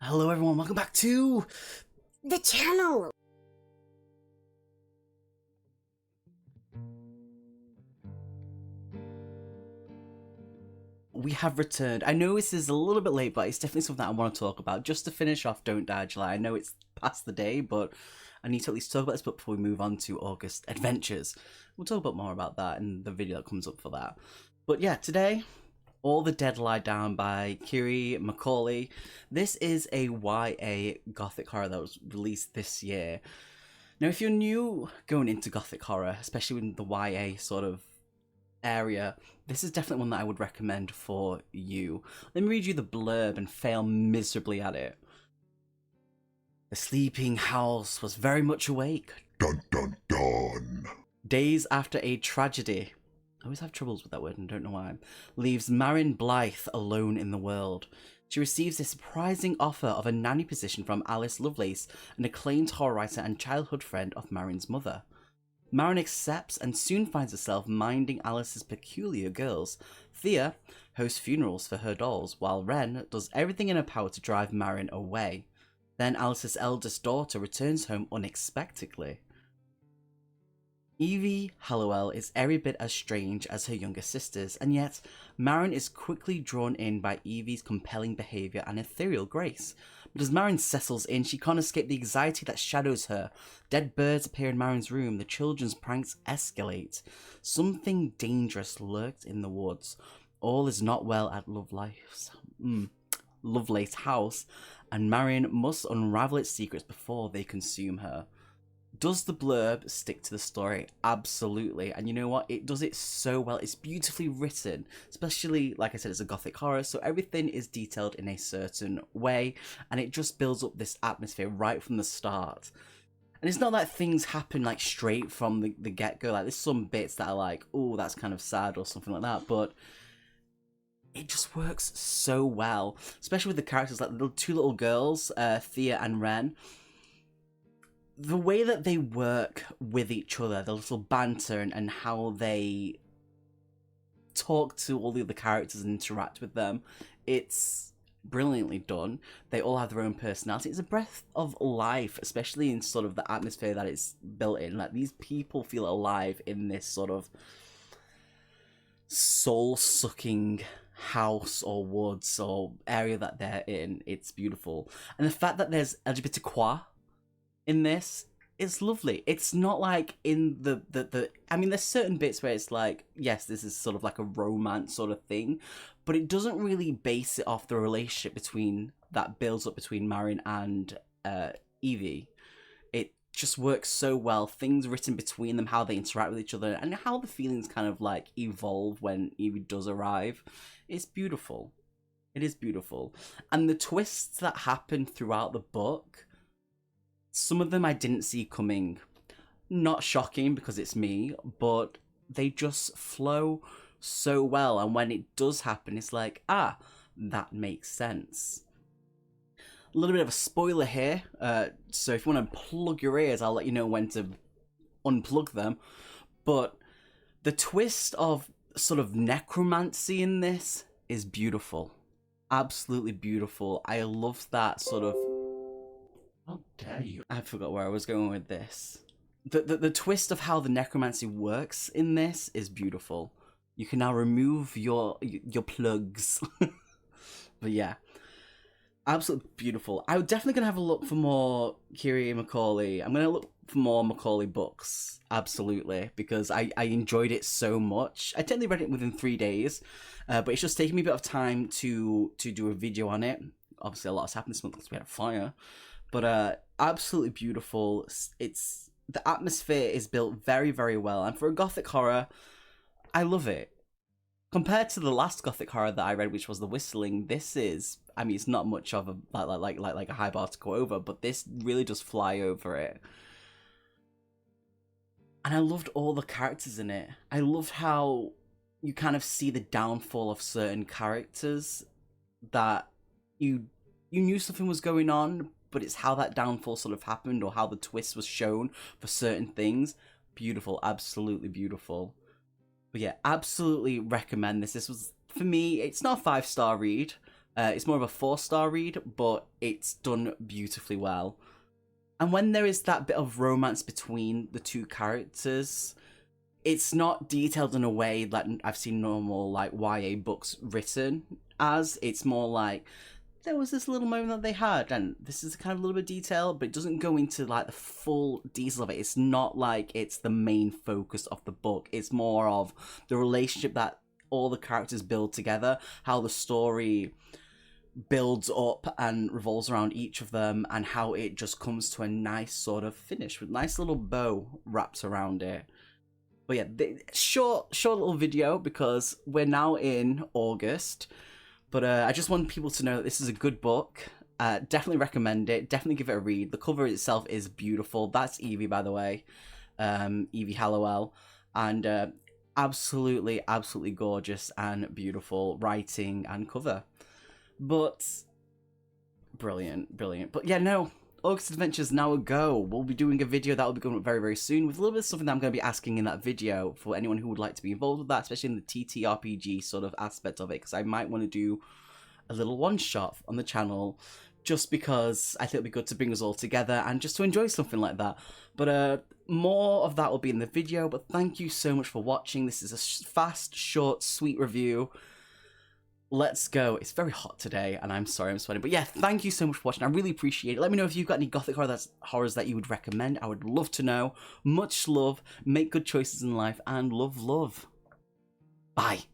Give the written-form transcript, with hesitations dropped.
Hello everyone, welcome back to the channel. We have returned. I know this is a little bit late, but it's definitely something I want to talk about. Just to finish off Don't Die July. I know it's past the day, but I need to at least talk about this book before we move on to August Adventures. We'll talk about more about that in the video that comes up for that. But yeah, today, All the Dead Lie Down by Kyrie McCauley. This is a YA gothic horror that was released this year. Now, if you're new going into gothic horror, especially in the YA sort of area, this is definitely one that I would recommend for you. Let me read you the blurb and fail miserably at it. The sleeping house was very much awake. Dun dun dun. Days after a tragedy, I always have troubles with that word and don't know why, leaves Marin Blythe alone in the world. She receives a surprising offer of a nanny position from Alice Lovelace, an acclaimed horror writer and childhood friend of Marin's mother. Marin accepts and soon finds herself minding Alice's peculiar girls. Thea hosts funerals for her dolls, while Wren does everything in her power to drive Marin away. Then Alice's eldest daughter returns home unexpectedly. Evie Hallowell is every bit as strange as her younger sisters, and yet Marin is quickly drawn in by Evie's compelling behaviour and ethereal grace. But as Marin settles in, she can't escape the anxiety that shadows her. Dead birds appear in Marin's room, the children's pranks escalate. Something dangerous lurks in the woods. All is not well at Lovelace house, and Marin must unravel its secrets before they consume her. Does the blurb stick to the story? Absolutely. And you know what? It does it so well. It's beautifully written, especially, like I said, it's a gothic horror, so everything is detailed in a certain way, and it just builds up this atmosphere right from the start. And it's not that things happen like straight from the get-go. Like, there's some bits that are like, oh, that's kind of sad or something like that, but it just works so well, especially with the characters, like the two little girls, Thea and Wren. The way that they work with each other, the little banter and how they talk to all the other characters and interact with them, it's brilliantly done. They all have their own personality. It's a breath of life, especially in sort of the atmosphere that it's built in. Like, these people feel alive in this sort of soul-sucking house or woods or area that they're in. It's beautiful. And the fact that there's LGBTQ in this, it's lovely. It's not like in the I mean, there's certain bits where it's like, yes, this is sort of like a romance sort of thing, but it doesn't really base it off the relationship between that builds up between Marin and Evie. It just works so well. Things written between them, how they interact with each other, and how the feelings kind of like evolve when Evie does arrive. It's beautiful. It is beautiful. And the twists that happen throughout the book, some of them I didn't see coming. Not shocking because it's me, but they just flow so well. And when it does happen, it's like, ah, that makes sense. A little bit of a spoiler here. So if you want to plug your ears, I'll let you know when to unplug them. But the twist of sort of necromancy in this is beautiful. Absolutely beautiful. I love that sort of... How dare you? I forgot where I was going with this. The twist of how the necromancy works in this is beautiful. You can now remove your plugs. But yeah, absolutely beautiful. I'm definitely going to have a look for more Kyrie McCauley. I'm going to look for more McCauley books, absolutely, because I enjoyed it so much. I technically read it within 3 days, but it's just taken me a bit of time to do a video on it. Obviously, a lot has happened this month because we had a fire. But absolutely beautiful. It's the atmosphere is built very, very well, and for a gothic horror, I love it. Compared to the last gothic horror that I read, which was The Whistling, this is, I mean, it's not much of a like a high bar to go over, but this really does fly over it. And I loved all the characters in it. I loved how you kind of see the downfall of certain characters that you knew something was going on, but it's how that downfall sort of happened or how the twist was shown for certain things. Beautiful, absolutely beautiful. But yeah, absolutely recommend this. This was, for me, it's not a 5-star read, It's more of a 4-star read, but it's done beautifully well. And when there is that bit of romance between the two characters, it's not detailed in a way that I've seen normal like YA books written as. It's more like there was this little moment that they had, and this is kind of a little bit detailed, but it doesn't go into like the full detail of it. It's not like it's the main focus of the book. It's more of the relationship that all the characters build together, how the story builds up and revolves around each of them, and how it just comes to a nice sort of finish with a nice little bow wrapped around it. But yeah, short little video because we're now in August. But I just want people to know that this is a good book. Definitely recommend it. Definitely give it a read. The cover itself is beautiful. That's Evie, by the way. Evie Hallowell. And absolutely gorgeous and beautiful writing and cover. But brilliant. But yeah, no. August Adventures now a go. We'll be doing a video that will be going up very soon with a little bit of something that I'm going to be asking in that video for anyone who would like to be involved with that, especially in the TTRPG sort of aspect of it, because I might want to do a little one-shot on the channel just because I think it'll be good to bring us all together and just to enjoy something like that. But more of that will be in the video, but thank you so much for watching. This is a fast, short, sweet review. Let's go. It's very hot today, and I'm sorry I'm sweating. But yeah, thank you so much for watching. I really appreciate it. Let me know if you've got any gothic horrors that you would recommend. I would love to know. Much love. Make good choices in life, and love. Bye.